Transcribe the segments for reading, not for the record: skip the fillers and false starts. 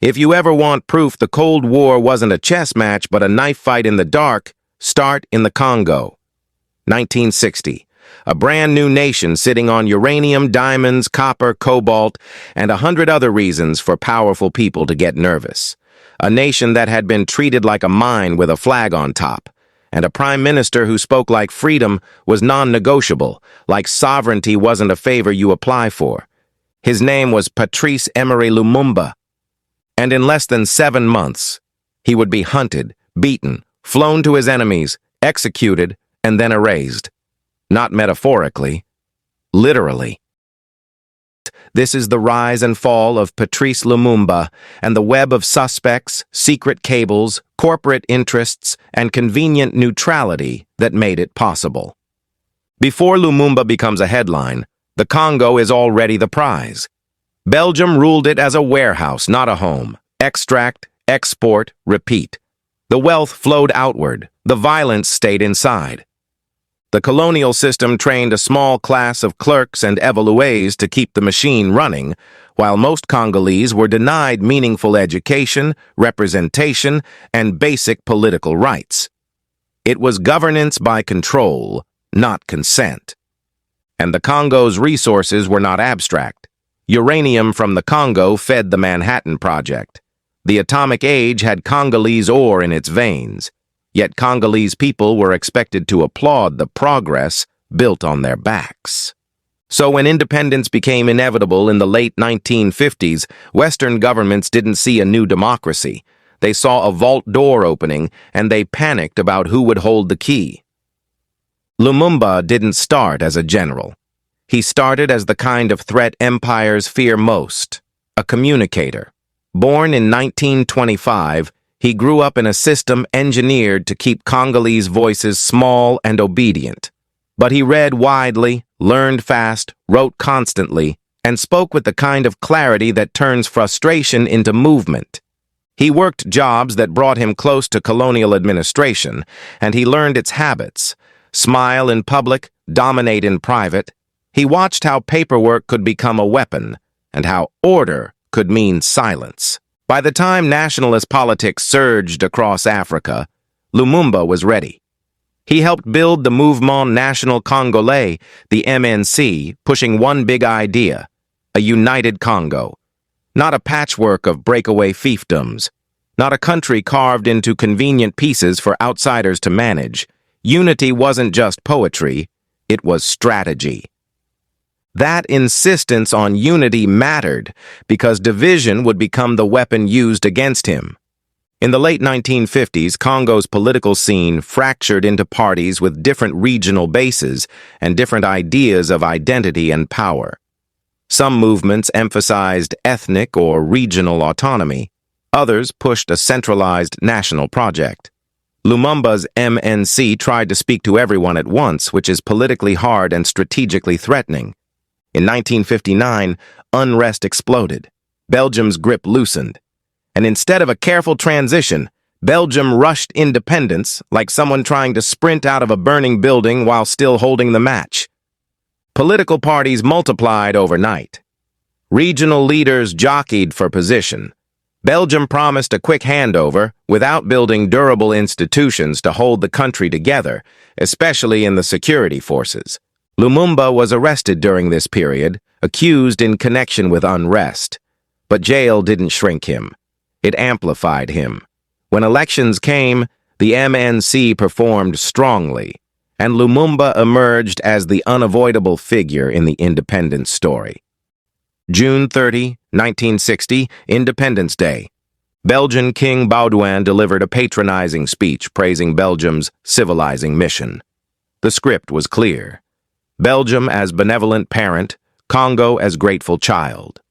If you ever want proof the Cold War wasn't a chess match but a knife fight in the dark, start in the Congo. 1960. A brand new nation sitting on uranium, diamonds, copper, cobalt, and 100 other reasons for powerful people to get nervous. A nation that had been treated like a mine with a flag on top, and a prime minister who spoke like freedom was non-negotiable, like sovereignty wasn't a favor you apply for. His name was Patrice Lumumba. And in less than 7 months, he would be hunted, beaten, flown to his enemies, executed, and then erased. Not metaphorically, literally. This is the rise and fall of Patrice Lumumba and the web of suspects, secret cables, corporate interests, and convenient neutrality that made it possible. Before Lumumba becomes a headline, the Congo is already the prize. Belgium ruled it as a warehouse, not a home. Extract, export, repeat. The wealth flowed outward. The violence stayed inside. The colonial system trained a small class of clerks and evalués to keep the machine running, while most Congolese were denied meaningful education, representation, and basic political rights. It was governance by control, not consent. And the Congo's resources were not abstract. Uranium from the Congo fed the Manhattan Project. The atomic age had Congolese ore in its veins. Yet Congolese people were expected to applaud the progress built on their backs. So when independence became inevitable in the late 1950s, Western governments didn't see a new democracy. They saw a vault door opening, and they panicked about who would hold the key. Lumumba didn't start as a general. He started as the kind of threat empires fear most, a communicator. Born in 1925, he grew up in a system engineered to keep Congolese voices small and obedient. But he read widely, learned fast, wrote constantly, and spoke with the kind of clarity that turns frustration into movement. He worked jobs that brought him close to colonial administration, and he learned its habits. Smile in public, dominate in private. He watched how paperwork could become a weapon, and how order could mean silence. By the time nationalist politics surged across Africa, Lumumba was ready. He helped build the Mouvement National Congolais, the MNC, pushing one big idea, a united Congo. Not a patchwork of breakaway fiefdoms, not a country carved into convenient pieces for outsiders to manage. Unity wasn't just poetry, it was strategy. That insistence on unity mattered because division would become the weapon used against him. In the late 1950s, Congo's political scene fractured into parties with different regional bases and different ideas of identity and power. Some movements emphasized ethnic or regional autonomy. Others pushed a centralized national project. Lumumba's MNC tried to speak to everyone at once, which is politically hard and strategically threatening. In 1959, unrest exploded. Belgium's grip loosened. And instead of a careful transition, Belgium rushed independence like someone trying to sprint out of a burning building while still holding the match. Political parties multiplied overnight. Regional leaders jockeyed for position. Belgium promised a quick handover without building durable institutions to hold the country together, especially in the security forces. Lumumba was arrested during this period, accused in connection with unrest. But jail didn't shrink him. It amplified him. When elections came, the MNC performed strongly, and Lumumba emerged as the unavoidable figure in the independence story. June 30, 1960, Independence Day. Belgian King Baudouin delivered a patronizing speech praising Belgium's civilizing mission. The script was clear. Belgium as benevolent parent, Congo as grateful child.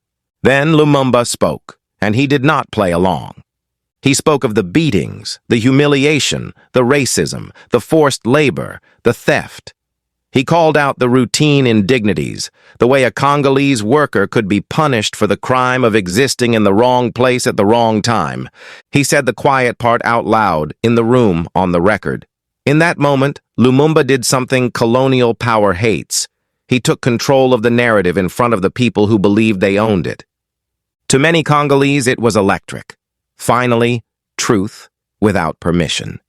Then Lumumba spoke, and he did not play along. He spoke of the beatings, the humiliation, the racism, the forced labor, the theft. He called out the routine indignities, the way a Congolese worker could be punished for the crime of existing in the wrong place at the wrong time. He said the quiet part out loud, in the room, on the record. In that moment, Lumumba did something colonial power hates. He took control of the narrative in front of the people who believed they owned it. To many Congolese, it was electric. Finally, truth without permission.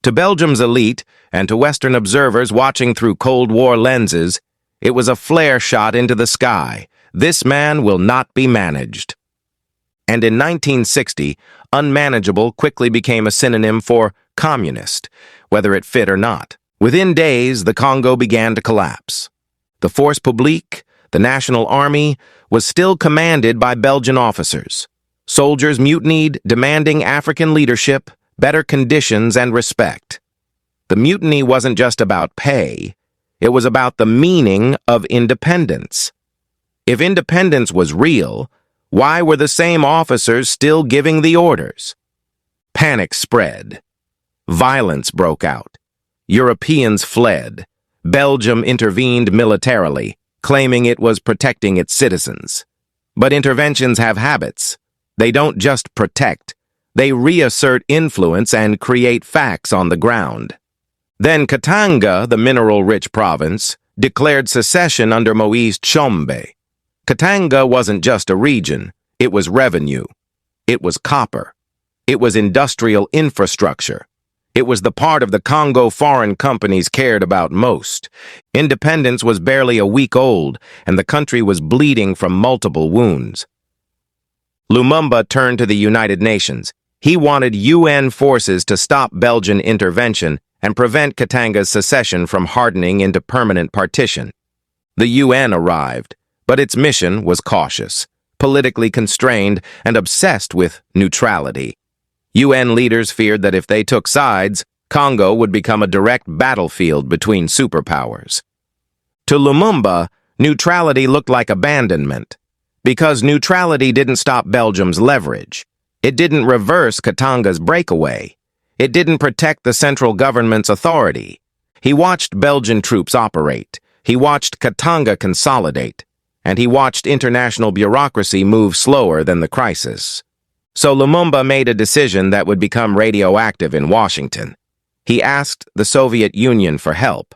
To Belgium's elite and to Western observers watching through Cold War lenses, it was a flare shot into the sky. This man will not be managed. And in 1960, unmanageable quickly became a synonym for communist, whether it fit or not. Within days, the Congo began to collapse. The Force Publique, the National Army, was still commanded by Belgian officers. Soldiers mutinied, demanding African leadership, better conditions, and respect. The mutiny wasn't just about pay. It was about the meaning of independence. If independence was real, why were the same officers still giving the orders? Panic spread. Violence broke out. Europeans fled. Belgium intervened militarily, claiming it was protecting its citizens. But interventions have habits. They don't just protect. They reassert influence and create facts on the ground. Then Katanga, the mineral-rich province, declared secession under Moise Tshombe. Katanga wasn't just a region. It was revenue. It was copper. It was industrial infrastructure. It was the part of the Congo foreign companies cared about most. Independence was barely a week old, and the country was bleeding from multiple wounds. Lumumba turned to the United Nations. He wanted UN forces to stop Belgian intervention and prevent Katanga's secession from hardening into permanent partition. The UN arrived, but its mission was cautious, politically constrained, and obsessed with neutrality. UN leaders feared that if they took sides, Congo would become a direct battlefield between superpowers. To Lumumba, neutrality looked like abandonment, because neutrality didn't stop Belgium's leverage. It didn't reverse Katanga's breakaway. It didn't protect the central government's authority. He watched Belgian troops operate. He watched Katanga consolidate. And he watched international bureaucracy move slower than the crisis. So Lumumba made a decision that would become radioactive in Washington. He asked the Soviet Union for help.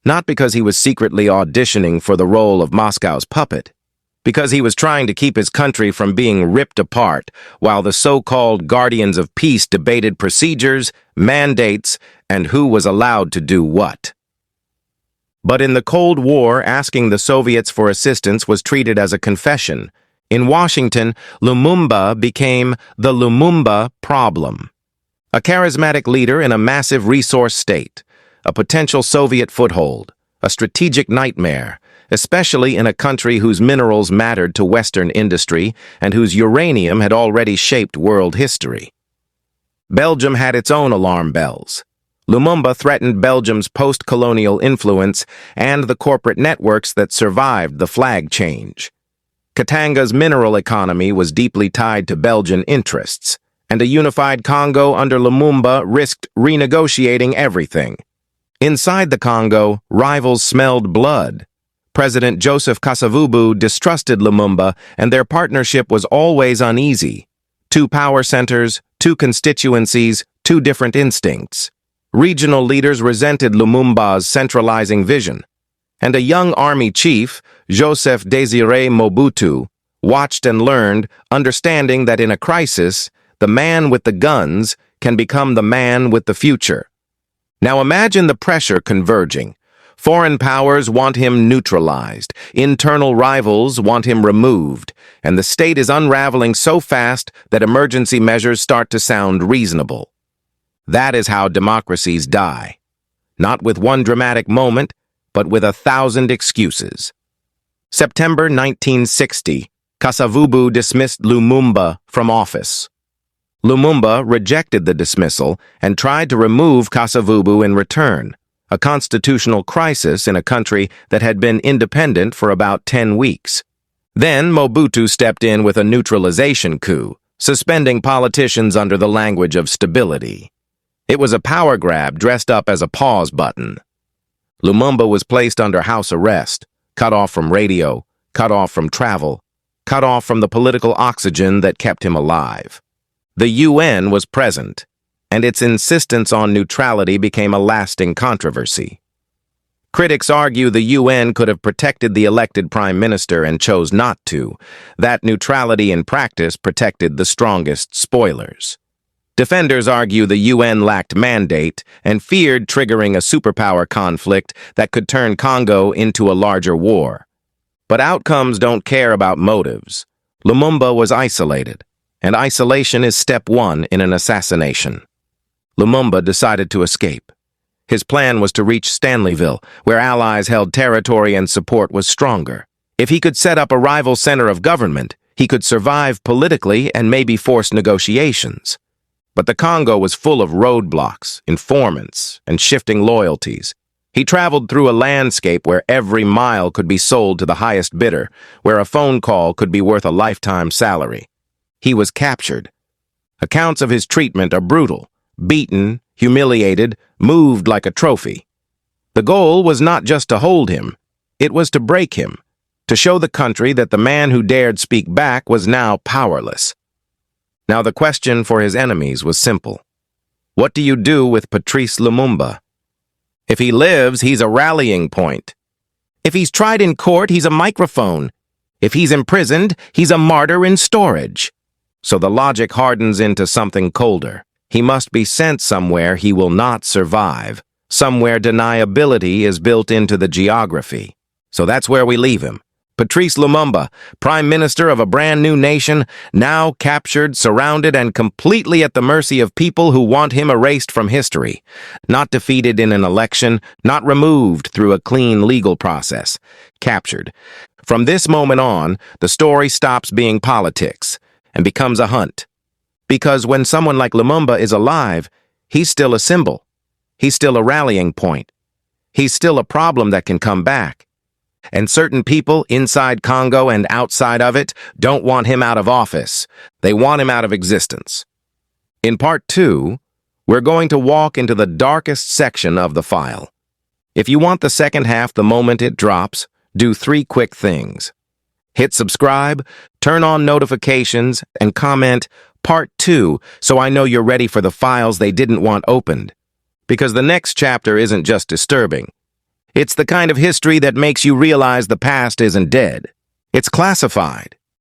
Not because he was secretly auditioning for the role of Moscow's puppet, because he was trying to keep his country from being ripped apart while the so-called guardians of peace debated procedures, mandates, and who was allowed to do what. But in the Cold War, asking the Soviets for assistance was treated as a confession. In Washington, Lumumba became the Lumumba problem. A charismatic leader in a massive resource state, a potential Soviet foothold, a strategic nightmare, especially in a country whose minerals mattered to Western industry and whose uranium had already shaped world history. Belgium had its own alarm bells. Lumumba threatened Belgium's post-colonial influence and the corporate networks that survived the flag change. Katanga's mineral economy was deeply tied to Belgian interests, and a unified Congo under Lumumba risked renegotiating everything. Inside the Congo, rivals smelled blood. President Joseph Kasavubu distrusted Lumumba, and their partnership was always uneasy. Two power centers, two constituencies, two different instincts. Regional leaders resented Lumumba's centralizing vision, and a young army chief, Joseph Désiré Mobutu, watched and learned, understanding that in a crisis, the man with the guns can become the man with the future. Now imagine the pressure converging. Foreign powers want him neutralized, internal rivals want him removed, and the state is unraveling so fast that emergency measures start to sound reasonable. That is how democracies die. Not with one dramatic moment, but with 1,000 excuses. September 1960, Kasavubu dismissed Lumumba from office. Lumumba rejected the dismissal and tried to remove Kasavubu in return, a constitutional crisis in a country that had been independent for about 10 weeks. Then Mobutu stepped in with a neutralization coup, suspending politicians under the language of stability. It was a power grab dressed up as a pause button. Lumumba was placed under house arrest, cut off from radio, cut off from travel, cut off from the political oxygen that kept him alive. The UN was present, and its insistence on neutrality became a lasting controversy. Critics argue the UN could have protected the elected prime minister and chose not to. That neutrality in practice protected the strongest spoilers. Defenders argue the UN lacked mandate and feared triggering a superpower conflict that could turn Congo into a larger war. But outcomes don't care about motives. Lumumba was isolated, and isolation is step one in an assassination. Lumumba decided to escape. His plan was to reach Stanleyville, where allies held territory and support was stronger. If he could set up a rival center of government, he could survive politically and maybe force negotiations. But the Congo was full of roadblocks, informants, and shifting loyalties. He traveled through a landscape where every mile could be sold to the highest bidder, where a phone call could be worth a lifetime salary. He was captured. Accounts of his treatment are brutal. Beaten, humiliated, moved like a trophy. The goal was not just to hold him, it was to break him, to show the country that the man who dared speak back was now powerless. Now the question for his enemies was simple. What do you do with Patrice Lumumba? If he lives, he's a rallying point. If he's tried in court, he's a microphone. If he's imprisoned, he's a martyr in storage. So the logic hardens into something colder. He must be sent somewhere he will not survive, somewhere deniability is built into the geography. So that's where we leave him. Patrice Lumumba, prime minister of a brand new nation, now captured, surrounded, and completely at the mercy of people who want him erased from history. Not defeated in an election, not removed through a clean legal process. Captured. From this moment on, the story stops being politics and becomes a hunt. Because when someone like Lumumba is alive, he's still a symbol. He's still a rallying point. He's still a problem that can come back. And certain people inside Congo and outside of it don't want him out of office. They want him out of existence. In part 2, we're going to walk into the darkest section of the file. If you want the second half the moment it drops, do 3 quick things. Hit subscribe, turn on notifications, and comment Part 2 so I know you're ready for the files they didn't want opened. Because the next chapter isn't just disturbing. It's the kind of history that makes you realize the past isn't dead. It's classified.